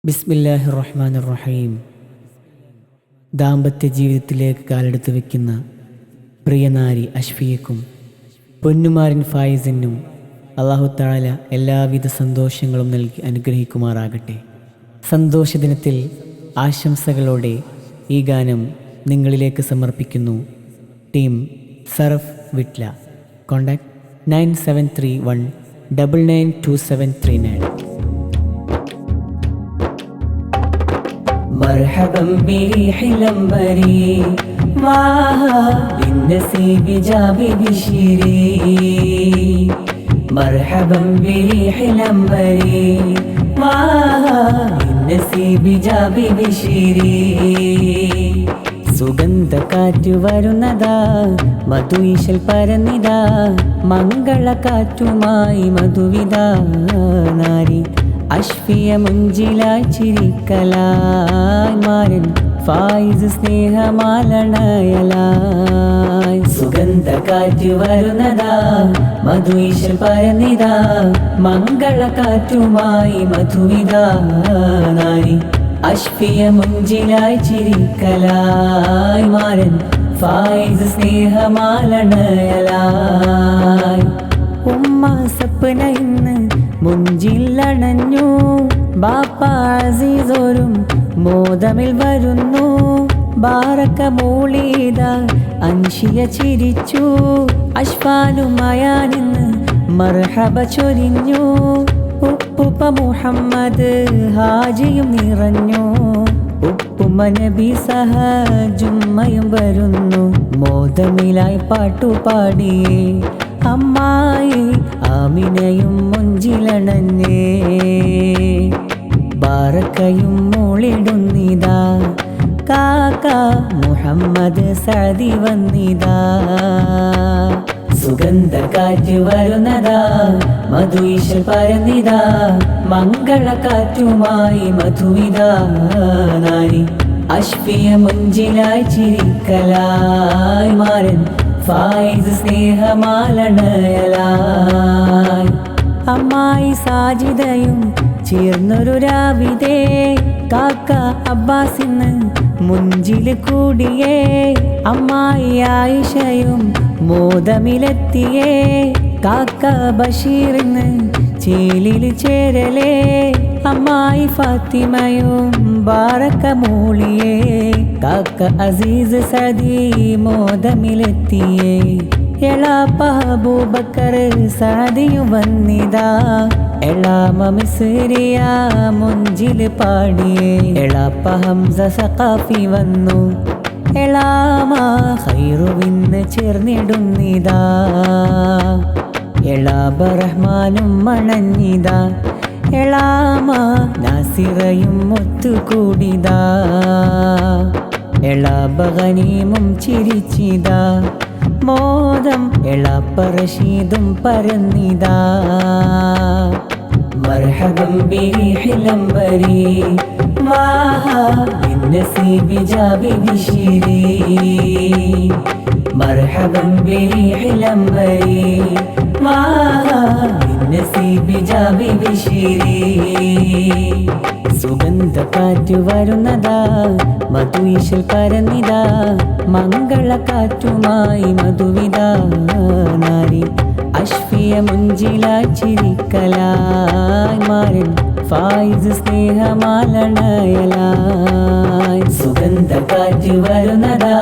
ബിസ്മില്ലാഹിർ റഹ്മാനിർ റഹീം. ദാമ്പത്യ ജീവിതത്തിലേക്ക് കാലെടുത്ത് വയ്ക്കുന്ന പ്രിയനാരി അഷ്ഫിയക്കും പൊന്നുമാരൻ ഫായിസിനും അല്ലാഹു തആല എല്ലാവിധ സന്തോഷങ്ങളും നൽകി അനുഗ്രഹിക്കുമാറാകട്ടെ. സന്തോഷദിനത്തിൽ ആശംസകളോടെ ഈ ഗാനം നിങ്ങളിലേക്ക് സമർപ്പിക്കുന്നു ടീം സർഫ് വിട്ല. കോൺടാക്ട് 9731992739. مرحبا بريح الأنبري معها للنسيب جاب بشيري. مرحبا بريح الأنبري معها للنسيب جاب بشيري. സുഗന്ധക്കാറ്റ് വരുന്നതാ, മധുയിശൽ പരന്നിതാ, മംഗളക്കാറ്റുമായി മധുവിതാ നാരി അഷ്ഫിയ മുഞ്ചിലായി ചിരിക്കലായി മാരൻ ഫായിസ് സ്നേഹമാലണയലായി. സുഗന്ധക്കാറ്റ് വരുന്നതാ, മധുയിശൽ പരന്നിതാ, മംഗളക്കാറ്റുമായി മധുവിതാ നാരി അഷ്ഫിയ മുഞ്ചിലായി ചിരിക്കലായി മാരൻ ഫായിസ് സ്നേഹമാലണയലായി. ഉമ്മ സപ്ന ഇന്ന് മുഞ്ചിലണഞ്ഞു, ബാപ്പ അസീസോരും മോദമിൽ വരുന്നു. ബാറക്ക മൂളീത അൻഷിയ ചിരിച്ചു, അഷ്ഫാനുമായാനിന്ന് മർഹബ ചൊരിഞ്ഞു. ഉപ്പുപ്പ മുഹമ്മദ് ഹാജിയും നിറഞ്ഞു, ഉപ്പുമ്മ നബി സഹജുമ്മയും വരുന്നു. മോദമിലായി പാട്ടുപാടി അമ്മായി ആമിനയും മുഞ്ചിലണഞ്ഞേ. ബാറക്കയും മൂളിടുന്നിതാ, കാക്ക മുഹമ്മദ് സഅദി വന്നിതാ. സുഗന്ധക്കാറ്റ് വരുന്നതാ, മധുയിശൽ പരന്നിതാ, മംഗളക്കാറ്റുമായി മധുവിതാ നാരി അഷ്ഫിയ മുഞ്ചിലായി ചിരിക്കലായി മാരൻ ഫായിസ് സ്നേഹമാലണയലായി. അമ്മായി സാജിദയും ചേർന്നൊരു രാവിതേ, കാക്ക അബ്ബാസിന്ന് മുഞ്ചില് കൂടിയേ. അമ്മായി ആയിഷയും മോദമിലെത്തിയേ, കാക്ക ബഷീറിന്ന് ചേലില് ചേരലേ. അമ്മായി ഫാത്തിമയും ബാറക്ക മൂളിയേ, കാക്ക അസീസ് സഅദി മോദമിലെത്തിയേ. എളാപ്പ അബൂബക്കർ സഅദിയും വന്നിതാ, എളാമ മിസ്രിയ മുഞ്ചില് പാടിയേ. എളാപ്പ ഹംസ സഖാഫി വന്നു, എളാമ ഖൈറുവിന്ന് ചേർന്നിടുന്നിതാ. എളാബ റഹ്മാനും മണഞ്ഞിതാ, എളാമ നാസിറയും ഒത്തുകൂടിതാ. എളാബ ഗനീമും ചിരിച്ചിതാ, മോദം എളാപ്പ റഷീദും പരന്നിതാ. مرحبا بريح الأنبري معها للنسيب جاب بشيري. مرحبا بريح الأنبري معها للنسيب جاب بشيري. സുഗന്ധക്കാറ്റ് വരുന്നതാ, മധുയിശൽ പരന്നിതാ, മംഗളക്കാറ്റുമായി മധുവിതാ നാരി അഷ്ഫിയ മുഞ്ചിലായി ചിരിക്കലായി മാരൻ ഫായിസ് സ്നേഹമാലണയലായി. സുഗന്ധക്കാറ്റ് വരുന്നതാ,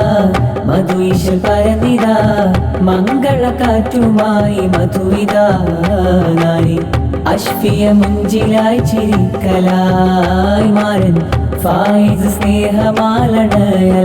മധുയിശൽ പരന്നിതാ, മംഗളക്കാറ്റുമായി മധുവിതാ നാരി അഷ്ഫിയ മുഞ്ചിലായി ചിരിക്കലായി മാരൻ ഫായിസ് സ്നേഹമാലണയലായി.